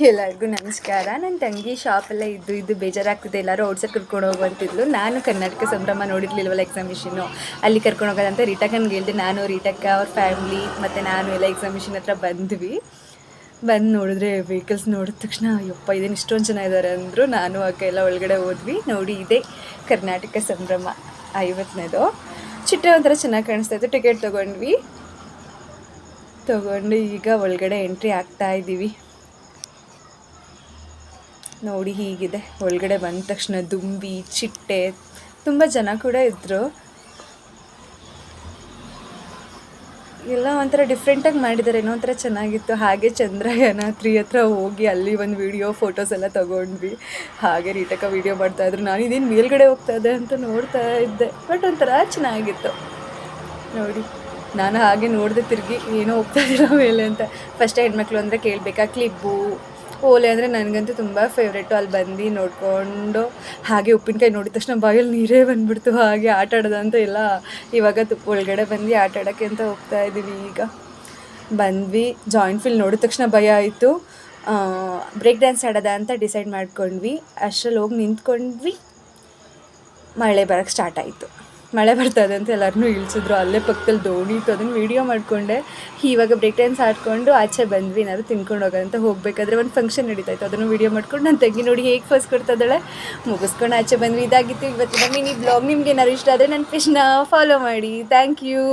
ಎಲ್ಲರಿಗೂ ನಮಸ್ಕಾರ. ನನ್ನ ತಂಗಿ ಶಾಪೆಲ್ಲ ಇದ್ದು ಬೇಜಾರಾಗ್ತಿದೆ, ಎಲ್ಲರೂ ಔಟ್ಸೈಡ್ ಕರ್ಕೊಂಡು ಹೋಗುವಂತಿದ್ಲು. ನಾನು ಕರ್ನಾಟಕ ಸಂಭ್ರಮ ನೋಡಿರ್ಲಿಲ್ವಲ್ಲ ಎಕ್ಸಾಮಿಷನ್ನು, ಅಲ್ಲಿ ಕರ್ಕೊಂಡು ಹೋಗೋದಂತ ರೀಟಾಕನ್ಗೆ ಹೇಳಿದೆ. ನಾನು ರೀಟಕ್ಕ ಅವ್ರ ಫ್ಯಾಮ್ಲಿ ಮತ್ತು ನಾನು ಎಲ್ಲ ಎಕ್ಸಾಮಿಷನ್ ಹತ್ರ ಬಂದ್ವಿ. ಬಂದು ನೋಡಿದ್ರೆ ವೆಹಿಕಲ್ಸ್ ನೋಡಿದ ತಕ್ಷಣ ಅಯ್ಯಪ್ಪ ಇದೇನು ಇಷ್ಟೊಂದು ಜನ ಇದ್ದಾರೆ ಅಂದರು. ನಾನು ಅಕ್ಕ ಎಲ್ಲ ಒಳಗಡೆ ಹೋದ್ವಿ. ನೋಡಿ ಇದೆ ಕರ್ನಾಟಕ ಸಂಭ್ರಮ 50ನೇದು. ಚಿಟ್ಟೆ ಒಂಥರ ಚೆನ್ನಾಗಿ ಕಾಣಿಸ್ತಾಯಿತ್ತು. ಟಿಕೆಟ್ ತೊಗೊಂಡು ಈಗ ಒಳಗಡೆ ಎಂಟ್ರಿ ಆಗ್ತಾ ಇದ್ದೀವಿ. ನೋಡಿ ಹೀಗಿದೆ. ಒಳಗಡೆ ಬಂದ ತಕ್ಷಣ ದುಂಬಿ, ಚಿಟ್ಟೆ, ತುಂಬ ಜನ ಕೂಡ ಇದ್ದರು. ಎಲ್ಲ ಒಂಥರ ಡಿಫ್ರೆಂಟಾಗಿ ಮಾಡಿದ್ದಾರೆ, ಏನೋ ಒಂಥರ ಚೆನ್ನಾಗಿತ್ತು. ಹಾಗೆ ಚಂದ್ರಯಾನ 3 ಹತ್ರ ಹೋಗಿ ಅಲ್ಲಿ ಒಂದು ವೀಡಿಯೋ ಫೋಟೋಸ್ ಎಲ್ಲ ತೊಗೊಂಡ್ವಿ. ಹಾಗೆ ರೀಟಕ್ಕ ವೀಡಿಯೋ ಮಾಡ್ತಾಯಿದ್ರು. ನಾನು ಇದೇನು ಮೇಲ್ಗಡೆ ಹೋಗ್ತಾ ಇದೆ ಅಂತ ನೋಡ್ತಾ ಇದ್ದೆ, ಬಟ್ ಒಂಥರ ಚೆನ್ನಾಗಿತ್ತು. ನೋಡಿ ನಾನು ಹಾಗೆ ನೋಡಿದೆ ತಿರುಗಿ, ಏನೋ ಹೋಗ್ತಾ ಇದ್ದೀರ ಮೇಲೆ ಅಂತ. ಫಸ್ಟೇ ಹೆಣ್ಮಕ್ಳು ಅಂದರೆ ಕೇಳಬೇಕಾ ಕ್ಲಿಬ್ಬು, ಓಲೆ ಅಂದರೆ ನನಗಂತೂ ತುಂಬ ಫೇವ್ರೇಟು. ಅಲ್ಲಿ ಬಂದು ನೋಡಿಕೊಂಡು ಹಾಗೆ ಉಪ್ಪಿನಕಾಯಿ ನೋಡಿದ ತಕ್ಷಣ ಬಾಯಲ್ಲಿ ನೀರೇ ಬಂದುಬಿಡ್ತು. ಹಾಗೆ ಆಟ ಆಡೋದಂತ ಎಲ್ಲ ಇವಾಗ ಒಳಗಡೆ ಬಂದು ಆಟ ಆಡೋಕ್ಕೆ ಅಂತ ಹೋಗ್ತಾ ಇದ್ದೀವಿ. ಈಗ ಬಂದ್ವಿ. ಜಾಯಿಂಟ್ ಫೀಲ್ ನೋಡಿದ ತಕ್ಷಣ ಭಯ ಆಯಿತು. ಬ್ರೇಕ್ ಡ್ಯಾನ್ಸ್ ಆಡೋದ ಅಂತ ಡಿಸೈಡ್ ಮಾಡ್ಕೊಂಡ್ವಿ. ಅಷ್ಟರಲ್ಲಿ ಹೋಗಿ ನಿಂತ್ಕೊಂಡ್ವಿ. ಮಳೆ ಬರೋಕ್ಕೆ ಸ್ಟಾರ್ಟ್ ಆಯಿತು. ಮಳೆ ಬರ್ತದೆ ಅಂತ ಎಲ್ಲರನ್ನೂ ಇಳಿಸಿದ್ರು. ಅಲ್ಲೇ ಪಕ್ಕದಲ್ಲಿ ದೋಣಿ ಇತ್ತು, ಅದನ್ನು ವೀಡಿಯೋ ಮಾಡಿಕೊಂಡೆ. ಇವಾಗ ಬ್ರೇಕ್ ಡ್ಯಾನ್ಸ್ ಆಡ್ಕೊಂಡು ಆಚೆ ಬಂದ್ವಿ. ಏನಾದ್ರು ತಿನ್ಕೊಂಡು ಹೋಗೋಂತ ಹೋಗಬೇಕಾದ್ರೆ ಒಂದು ಫಂಕ್ಷನ್ ನಡೀತಾಯಿತ್ತು, ಅದನ್ನು ವೀಡಿಯೋ ಮಾಡ್ಕೊಂಡು ನನ್ನ ತಂಗಿ ನೋಡಿ ಹೇಗೆ ಫಸ್ಟ್ ಕೊಡ್ತಾಯಿದ್ದಾಳೆ. ಮುಗಿಸ್ಕೊಂಡು ಆಚೆ ಬಂದ್ವಿ. ಇದಾಗಿತ್ತು ಇವತ್ತಿನ ಮಿನಿ ಬ್ಲಾಗ್. ನಿಮ್ಗೆ ಏನಾದ್ರು ಇಷ್ಟ ಆದರೆ ನನ್ನ ಪೇಜ್ನ ಫಾಲೋ ಮಾಡಿ. Thank you.